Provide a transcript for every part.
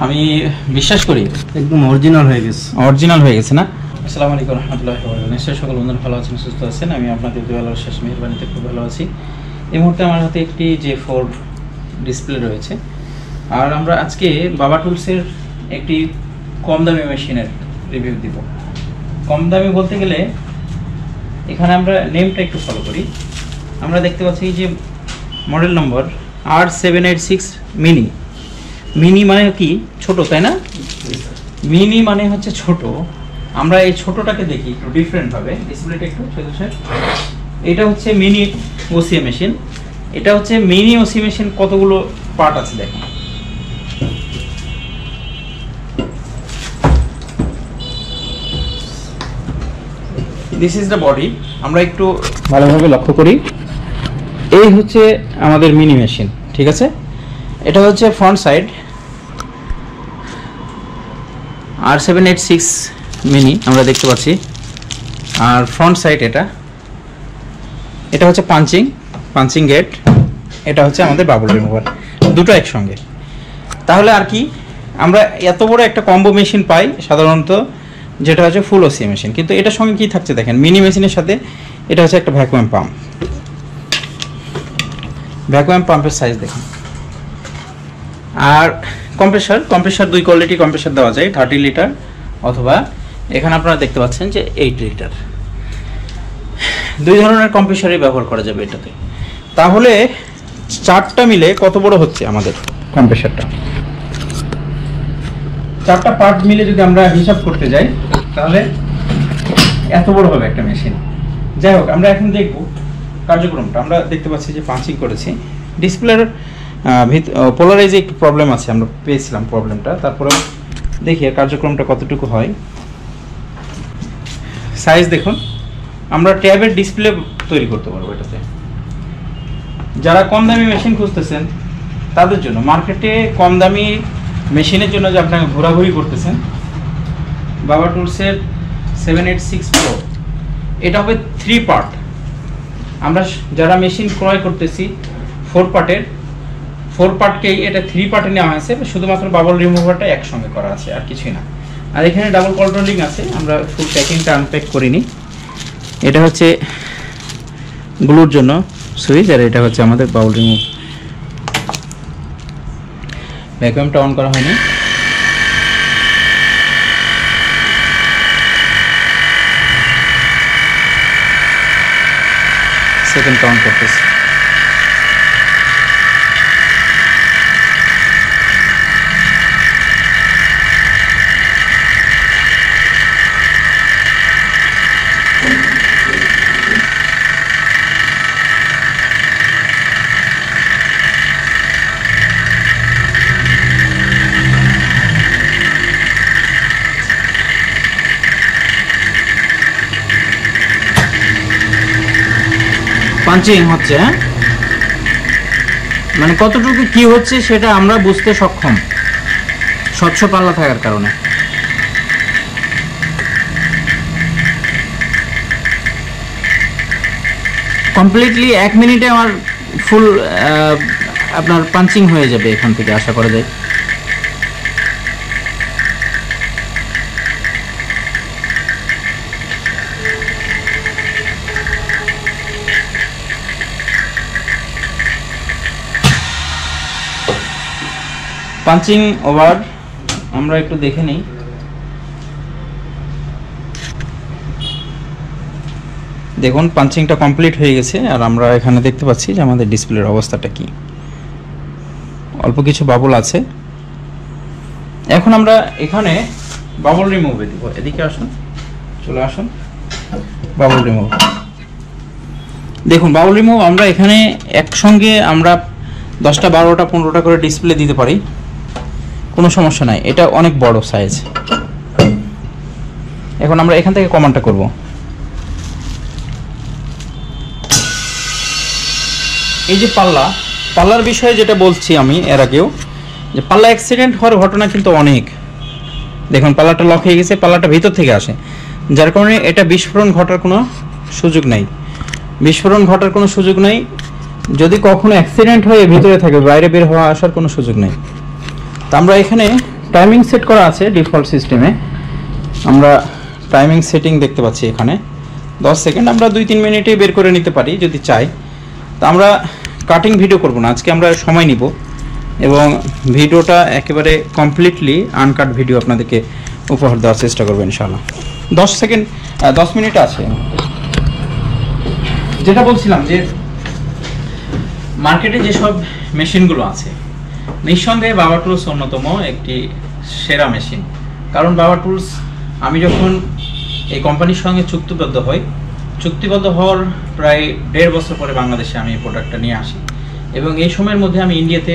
আমি বিশ্বাস করি একদম অরিজিনাল হয়ে গেছে না। আসসালামু আলাইকুম রহমতুল্লাহি ওয়া বারাকাতুহু। নিশ্চয়ই সকল বন্ধুরা ভালো আছেন, সুস্থ আছেন। আমি আপনাদের দুয়ালার শেষ মেহেরবানিতে খুব ভালো আছি। এই মুহূর্তে আমার হাতে একটি J4 ডিসপ্লে রয়েছে, আর আমরা আজকে বাবা টুলসের একটি কম দামি মেশিনের রিভিউ দিব। কম দামি বলতে গেলে এখানে আমরা নেমটা একটু ফলো করি। আমরা দেখতে পাচ্ছি যে model number R786 mini. Mini মানে কি? ছোট, তাই না? মিনি মানে হচ্ছে ছোট। আমরা এই ছোটটাকে দেখি একটু ডিফারেন্ট ভাবে। ডিসপ্লেটা একটু ছোট ছোট। এটা হচ্ছে মিনি ওসি মেশিন। এটা হচ্ছে মিনি ওসি মেশিন। কতগুলো পার্ট আছে দেখেন। This is the body. আমরা একটু ভালোভাবে লক্ষ্য করি। এই হচ্ছে আমাদের মিনি মেশিন, ঠিক আছে? এটা হচ্ছে ফ্রন্ট সাইড R786 মিনি আমরা দেখতে পাচ্ছি, আর ফ্রন্ট সাইড এটা হচ্ছে পাঞ্চিং গেট, এটা হচ্ছে আমাদের বাবল রিমুভার, দুটো একসঙ্গে। তাহলে আর কি, আমরা এত বড় একটা কম্বো মেশিন পাই সাধারণত, যেটা হচ্ছে ফুল ওসি মেশিন। কিন্তু এটার সঙ্গে কি থাকছে দেখেন, মিনি মেশিনের সাথে এটা হচ্ছে একটা ভ্যাকুয়াম পাম্প। ভ্যাকুয়াম পাম্পের সাইজ দেখুন। আর কম্প্রেসার দুই কোয়ালিটি কম্প্রেসার দেওয়া যায়, 30 লিটার অথবা এখানে আপনারা দেখতে পাচ্ছেন যে 8 লিটার। দুই ধরনের কম্প্রেসারই ব্যবহার করা যাবে এটাতে। তাহলে চারটা মিলে কত বড় হচ্ছে আমাদের কম্প্রেসারটা? চারটা পার্ট মিলে যদি আমরা হিসাব করতে যাই তাহলে এত বড় হবে একটা মেশিন। যাই হোক, আমরা এখন দেখব কার্যক্রমটা। আমরা দেখতে পাচ্ছি যে পাঞ্চিং করেছি। ডিসপ্লের পোলারাইজে একটু প্রবলেম আছে, আমরা পেয়েছিলাম প্রবলেমটা। তারপরে দেখি কার্যক্রমটা কতটুকু হয়। সাইজ দেখুন, আমরা ট্যাবের ডিসপ্লে তৈরি করতে পারবো এটাতে। যারা কম দামি মেশিন খুঁজতেছেন তাদের জন্য, মার্কেটে কম দামি মেশিনের জন্য যে আপনাকে ঘোরাঘুরি করতেছেন, বাবা টুলসের 786 Pro এটা হবে 3 পার্ট। আমরা যারা মেশিন ক্রয় করতেছি 4 পার্টকেই এটা 3 পার্টে নেওয়া হয়েছে। শুধুমাত্র বাবল রিমুভারটা একসঙ্গে করা আছে, আর কিছুই না। আর এখানে ডাবল কন্ট্রোলিং আছে। আমরা ফুল প্যাকিংটা আনপ্যাক করিনি। এটা হচ্ছে গ্লুর জন্য সুইচ, আর এটা হচ্ছে আমাদের বাবল রিমুভ। ভ্যাকুয়ামটা অন করা হয়নি। সেকেন্ড কাউন্ট করতেছি। পাঞ্চিং হচ্ছে, মানে কতটুকু কি হচ্ছে সেটা আমরা বুঝতে সক্ষম, স্বচ্ছ পাল্লা থাকার কারণে। কমপ্লিটলি 1 মিনিটে আমার ফুল আপনার পাঞ্চিং হয়ে যাবে এখান থেকে, আশা করা যায়। Punching over. আমরা একটু দেখে নিই। দেখুন পাঞ্চিংটা কমপ্লিট হয়ে গেছে, আর আমরা এখানে দেখতে পাচ্ছি যে আমাদের ডিসপ্লের অবস্থাটা কি। অল্প কিছু বাবল আছে। এখন আমরা এখানে বাবল রিমুভে দিব। এদিকে আসুন, চলে আসুন। বাবল রিমুভ দেখুন। বাবল রিমুভ আমরা এখানে একসঙ্গে আমরা 10টা 12টা 15টা করে ডিসপ্লে দিতে পারি, কোনো সমস্যা নাই। এটা অনেক বড় সাইজ। এখন আমরা এখান থেকে কমান্ডটা করব। এই যে পাল্লার বিষয়ে যেটা বলছি আমি এর আগেও, যে পাল্লা অ্যাক্সিডেন্ট হওয়ার ঘটনা কিন্তু অনেক। দেখুন পাল্লাটা লক হয়ে গেছে, পাল্লাটা ভিতর থেকে আসে, যার কারণে এটা বিস্ফোরণ ঘটার কোনো সুযোগ নাই। যদি কখনো অ্যাক্সিডেন্ট হয়ে ভিতরে থাকে, বাইরে বের হওয়া আসার কোনো সুযোগ নেই। তো আমরা এখানে টাইমিং সেট করা আছে ডিফল্ট সিস্টেমে। আমরা টাইমিং সেটিং দেখতে পাচ্ছি এখানে 10 সেকেন্ড, আমরা 2-3 মিনিটে বের করে নিতে পারি যদি চাই। তো আমরা কাটিং ভিডিও করব না আজকে, আমরা সময় নিব এবং ভিডিওটা একেবারে কমপ্লিটলি আনকাট ভিডিও আপনাদেরকে উপহার দেওয়ার চেষ্টা করবো ইনশাআল্লাহ। 10 মিনিট আছে। যেটা বলছিলাম যে মার্কেটে যেসব মেশিনগুলো আছে, নিঃসন্দেহে বাবা টুলস অন্যতম একটি সেরা মেশিন। কারণ বাবা টুলস, আমি যখন এই কোম্পানির সঙ্গে চুক্তিবদ্ধ হওয়ার প্রায় 1.5 বছর পরে বাংলাদেশে আমি এই প্রোডাক্টটা নিয়ে আসি এবং এই সময়ের মধ্যে আমি ইন্ডিয়াতে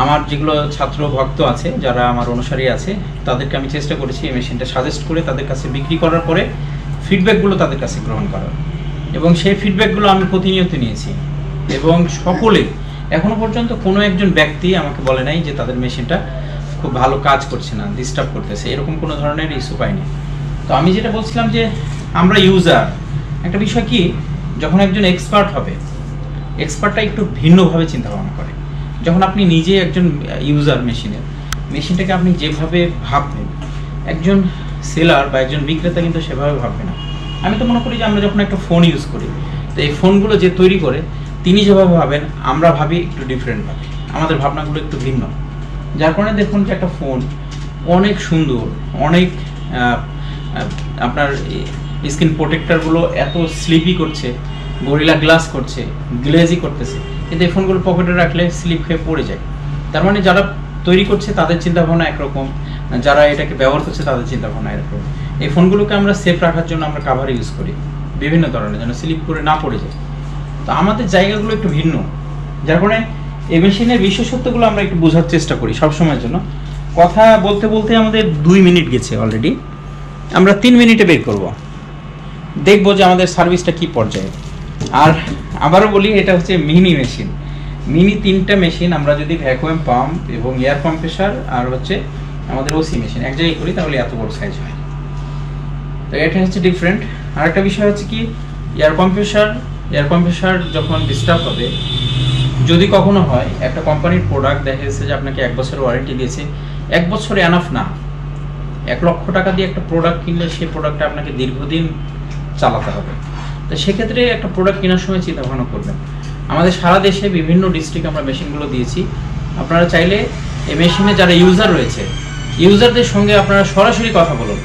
আমার যেগুলো ছাত্র ভক্ত আছে, যারা আমার অনুসারী আছে, তাদেরকে আমি চেষ্টা করেছি এই মেশিনটা সাজেস্ট করে তাদের কাছে বিক্রি করার পরে ফিডব্যাকগুলো তাদের কাছে গ্রহণ করার, এবং সেই ফিডব্যাকগুলো আমি প্রতিনিয়ত নিয়েছি এবং সকলে এখনো পর্যন্ত কোনো একজন ব্যক্তি আমাকে বলে নাই যে তাদের মেশিনটা খুব ভালো কাজ করছে না, ডিস্টার্ব করতেছে, এরকম কোনো ধরনের ইস্যু পাইনি। তো আমি যেটা বলছিলাম যে আমরা ইউজার, একটা বিষয় কি, যখন একজন এক্সপার্ট হবে, এক্সপার্টটা একটু ভিন্নভাবে চিন্তা ভাবনা করে। যখন আপনি নিজে একজন ইউজার মেশিনটাকে আপনি যেভাবে ভাববেন, একজন সেলার বা একজন বিক্রেতা কিন্তু সেভাবে ভাববে না। আমি তো মনে করি যে আমরা যখন একটা ফোন ইউজ করি, তো এই ফোনগুলো যে তৈরি করে তিনি যেভাবে ভাবেন, আমরা ভাবি একটু ডিফারেন্টভাবে, আমাদের ভাবনাগুলো একটু ভিন্ন। যার কারণে দেখুন যে একটা ফোন অনেক সুন্দর, অনেক আপনার স্ক্রিন প্রোটেক্টরগুলো এত স্লিপি করছে, গরিলা গ্লাস করছে, গ্লেজি করতেছে, কিন্তু এই ফোনগুলো পকেটে রাখলে স্লিপ খেয়ে পড়ে যায়। তার মানে যারা তৈরি করছে তাদের চিন্তাভাবনা একরকম, যারা এটাকে ব্যবহার করছে তাদের চিন্তাভাবনা এরকম। এই ফোনগুলোকে আমরা সেফ রাখার জন্য আমরা কাভার ইউজ করি বিভিন্ন ধরনের, যেন স্লিপ করে না পড়ে যায়। তো আমাদের জায়গাগুলো একটু ভিন্ন, যার কারণে এই মেশিনের বিশেষত্বগুলো আমরা একটু বোঝার চেষ্টা করি সবসময়ের জন্য। কথা বলতে বলতে আমাদের 2 মিনিট গেছে অলরেডি, আমরা 3 মিনিটে বের করব, দেখবো যে আমাদের সার্ভিসটা কি পর্যায়ে। আর আবারও বলি, এটা হচ্ছে মিনি মেশিন, মিনি 3টা মেশিন। আমরা যদি ভ্যাকুয়াম পাম্প এবং এয়ার কম্প্রেসার আর হচ্ছে আমাদের ওসি মেশিন এক জায়গায় করি, তাহলে এত বড় সাইজ হয়। তো এটা হচ্ছে ডিফারেন্ট। আর একটা বিষয় হচ্ছে কি, এয়ার কম্প্রেসার যখন ডিস্টার্ব হবে, যদি কখনো হয়, একটা কোম্পানির প্রোডাক্ট দেখা যাচ্ছে যে আপনাকে 1 বছরের ওয়ারেন্টি দিয়েছে, 1 বছর এনাফ না। 1 লক্ষ টাকা দিয়ে একটা প্রোডাক্ট কিনলে সেই প্রোডাক্টটা আপনাকে দীর্ঘদিন চালাতে হবে। তো সেক্ষেত্রে একটা প্রোডাক্ট কেনার সময় চিন্তা ভাবনা করবেন। আমাদের সারা দেশে বিভিন্ন ডিস্ট্রিক্ট আমরা মেশিনগুলো দিয়েছি। আপনারা চাইলে এই মেশিনে যারা ইউজার রয়েছে, ইউজারদের সঙ্গে আপনারা সরাসরি কথা বলুন,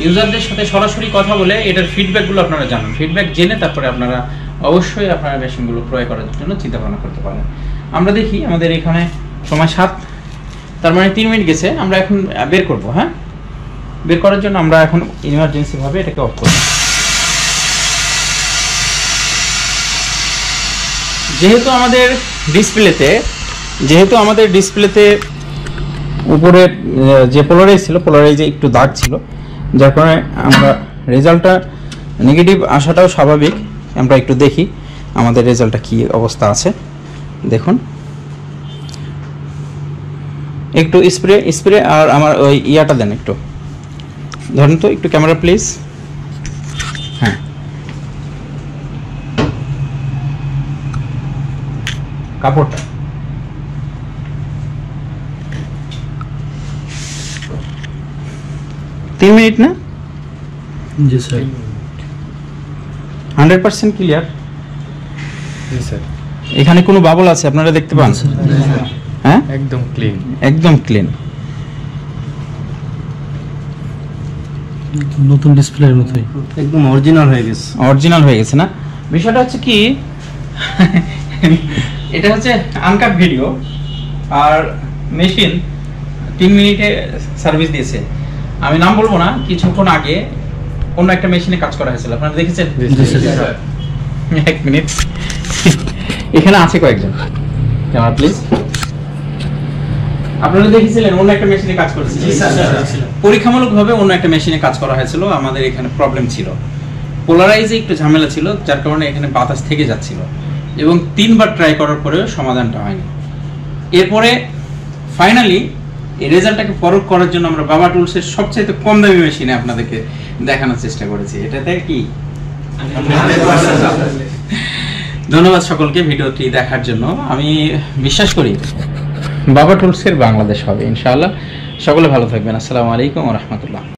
ইউজারদের সাথে সরাসরি কথা বলে এটার ফিডব্যাকগুলো আপনারা জানুন। ফিডব্যাক জেনে তারপরে আপনারা অবশ্যই আপনারা মেশিনগুলো ক্রয় করার জন্য চিন্তা ভাবনা করতে পারেন। আমরা দেখি আমাদের এখানে সময় 7, তার মানে 3 মিনিট গেছে। আমরা এখন বের করব। হ্যাঁ, বের করার জন্য আমরা এখন ইমার্জেন্সিভাবে এটাকে অফ করব। যেহেতু আমাদের ডিসপ্লেতে উপরে যে পোলারাইজ ছিল, পোলারাইজে একটু দাগ ছিল, যার কারণে আমরা রেজাল্টটা নেগেটিভ আসাটাও স্বাভাবিক। আমরা একটু দেখি আমাদের রেজাল্টটা কি অবস্থা আছে। দেখুন, একটু স্প্রে আর আমার ওই ইয়াটা দেন, একটু ধরেন তো, একটু ক্যামেরা প্লিজ। হ্যাঁ, কাপড়টা তিন মিনিট না? জি স্যার, 100% ক্লিয়ার। জি স্যার। এখানে কোনো বাবল আছে আপনারা দেখতে পান? হ্যাঁ, একদম ক্লিন, একদম ক্লিন, নতুন ডিসপ্লের মতোই একদম অরিজিনাল হয়ে গেছে না? বিষয়টা হচ্ছে কি, এটা হচ্ছে আনকাট ভিডিও আর মেশিন 3 মিনিটে সার্ভিস দিয়েছে। আমি নাম বলবো না, কিছুক্ষণ আগে অন্য একটা মেশিনে কাজ করা হয়েছিল, আপনারা দেখেছেন? 1 মিনিট, এখানে আছে কয়েকজন, ক্যামেরা প্লিজ। আপনারা দেখেছিলেন অন্য একটা মেশিনে কাজ করেছে, পরীক্ষামূলকভাবে অন্য একটা মেশিনে কাজ করা হয়েছিল। আমাদের এখানে প্রবলেম ছিল, পোলারাইজে একটু ঝামেলা ছিল, যার কারণে এখানে বাতাস থেকে যাচ্ছিল এবং 3 বার ট্রাই করার পরেও সমাধানটা হয়নি। এরপরে ফাইনালি এই রেজাল্টটাকে পরখ করার জন্য আমরা বাবা টুলসের সবচেয়ে কম দামি মেশিনে আপনাদেরকে দেখানোর চেষ্টা করেছি। এটাতে কি ধন্যবাদ সকলকে ভিডিওটি দেখার জন্য। আমি বিশ্বাস করি বাবা টুলসের বাংলাদেশ হবে ইনশাআল্লাহ। সকলে ভালো থাকবেন। আসসালামু আলাইকুম ওয়া রাহমাতুল্লাহ।